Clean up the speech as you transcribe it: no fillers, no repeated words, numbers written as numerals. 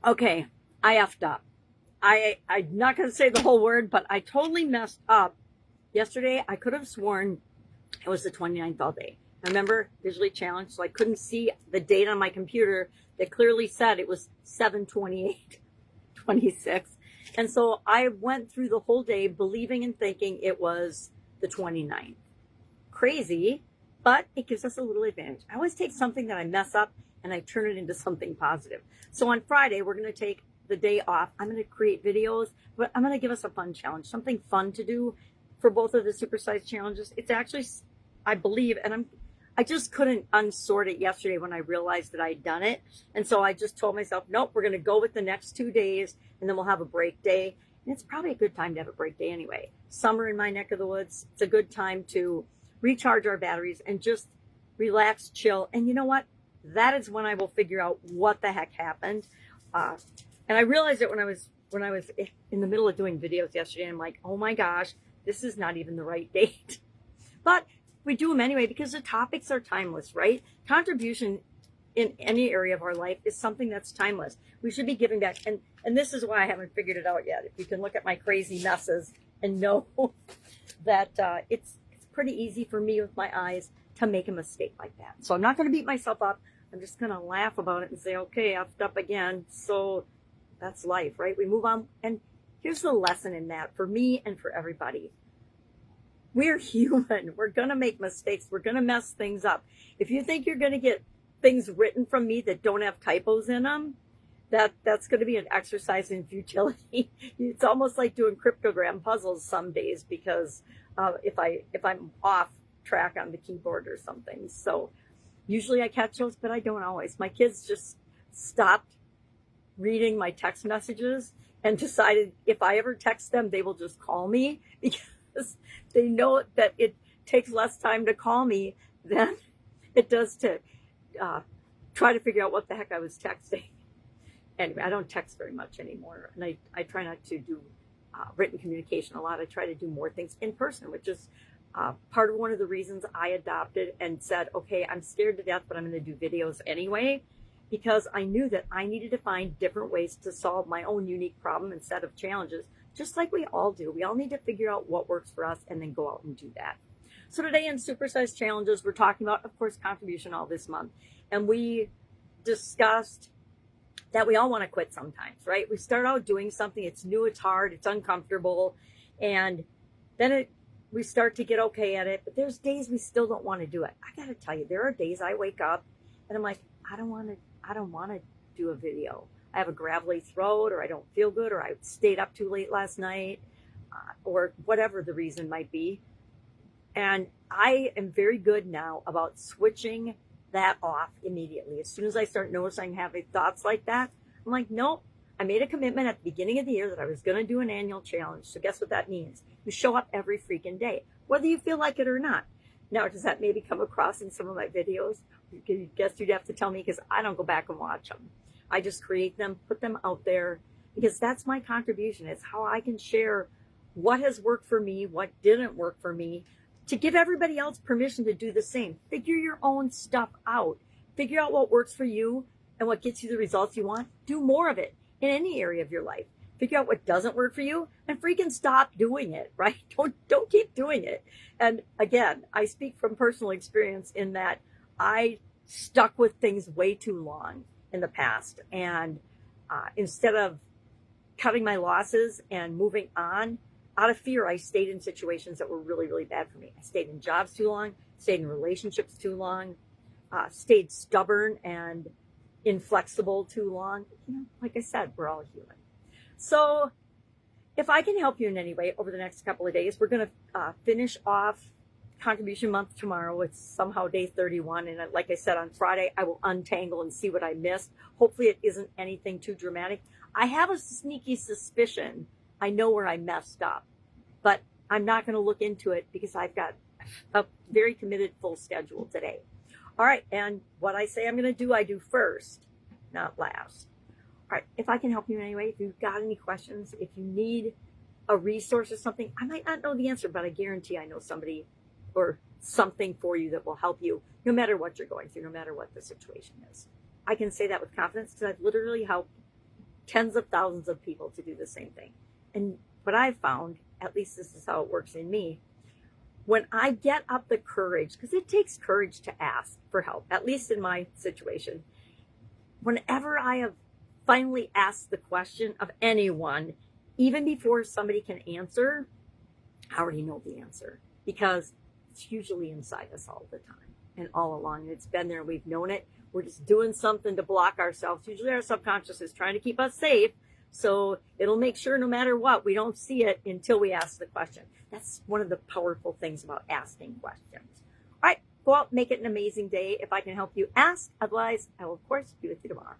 Okay, I effed up. I'm not going to say the whole word, but I totally messed up. Yesterday, I could have sworn it was the 29th all day. I remember visually challenged, so I couldn't see the date on my computer that clearly said it was 7/28/26. And so I went through the whole day believing and thinking it was the 29th. Crazy, but it gives us a little advantage. I always take something that I mess up and I turn it into something positive. So on Friday, we're going to take the day off. I'm going to create videos, but I'm going to give us a fun challenge, something fun to do for both of the supersize challenges. It's actually, I believe, and I just couldn't unsort it yesterday when I realized that I'd done it. And so I just told myself, nope, we're going to go with the next 2 days and then we'll have a break day. And it's probably a good time to have a break day anyway. Summer in my neck of the woods, it's a good time to recharge our batteries and just relax, chill. And you know what? That is when I will figure out what the heck happened. And I realized it when I was in the middle of doing videos yesterday. I'm like, oh my gosh, this is not even the right date. But we do them anyway because the topics are timeless, right? Contribution in any area of our life is something that's timeless. We should be giving back. And this is why I haven't figured it out yet. If you can look at my crazy messes and know that it's pretty easy for me with my eyes to make a mistake like that. So I'm not going to beat myself up. I'm just going to laugh about it and say, okay, I effed up again. So that's life, right? We move on. And here's the lesson in that for me and for everybody. We're human. We're going to make mistakes. We're going to mess things up. If you think you're going to get things written from me that don't have typos in them, that's going to be an exercise in futility. It's almost like doing cryptogram puzzles some days because if I'm off track on the keyboard or something. So usually I catch those, but I don't always. My kids just stopped reading my text messages and decided if I ever text them, they will just call me because they know that it takes less time to call me than it does to try to figure out what the heck I was texting. Anyway, I don't text very much anymore, and I try not to do written communication a lot. I try to do more things in person, which is part of one of the reasons I adopted and said, okay, I'm scared to death, but I'm going to do videos anyway, because I knew that I needed to find different ways to solve my own unique problem and set of challenges, just like we all do. We all need to figure out what works for us and then go out and do that. So today in Supersize Challenges, we're talking about, of course, contribution all this month. And we discussed that we all want to quit sometimes, right? We start out doing something, it's new, it's hard, it's uncomfortable, and then we start to get okay at it, but there's days we still don't want to do it. I got to tell you, there are days I wake up and I'm like, I don't want to do a video. I have a gravelly throat, or I don't feel good, or I stayed up too late last night, or whatever the reason might be. And I am very good now about switching that off immediately. As soon as I start noticing having thoughts like that, I'm like, nope. I made a commitment at the beginning of the year that I was going to do an annual challenge. So guess what that means? You show up every freaking day, whether you feel like it or not. Now, does that maybe come across in some of my videos? You guess you'd have to tell me, because I don't go back and watch them. I just create them, put them out there, because that's my contribution. It's how I can share what has worked for me, what didn't work for me, to give everybody else permission to do the same. Figure your own stuff out. Figure out what works for you and what gets you the results you want. Do more of it in any area of your life. Figure out what doesn't work for you and freaking stop doing it, right? Don't keep doing it. And again, I speak from personal experience in that I stuck with things way too long in the past. And instead of cutting my losses and moving on, out of fear, I stayed in situations that were really, really bad for me. I stayed in jobs too long, stayed in relationships too long, stayed stubborn and inflexible too long. You know, like I said, we're all human. So if I can help you in any way over the next couple of days, we're going to finish off contribution month tomorrow. It's somehow day 31. And like I said, on Friday, I will untangle and see what I missed. Hopefully it isn't anything too dramatic. I have a sneaky suspicion I know where I messed up, but I'm not going to look into it because I've got a very committed full schedule today. All right. And what I say I'm going to do, I do first, not last. All right. If I can help you in any way, if you've got any questions, if you need a resource or something, I might not know the answer, but I guarantee I know somebody or something for you that will help you no matter what you're going through, no matter what the situation is. I can say that with confidence because I've literally helped tens of thousands of people to do the same thing. And what I've found, at least this is how it works in me, when I get up the courage, because it takes courage to ask for help, at least in my situation, whenever I have finally asked the question of anyone, even before somebody can answer, I already know the answer, because it's usually inside us all the time and all along. It's been there. We've known it. We're just doing something to block ourselves. Usually our subconscious is trying to keep us safe. So it'll make sure no matter what, we don't see it until we ask the question. That's one of the powerful things about asking questions. All right, go out, make it an amazing day. If I can help you, ask. Otherwise, I will, of course, be with you tomorrow.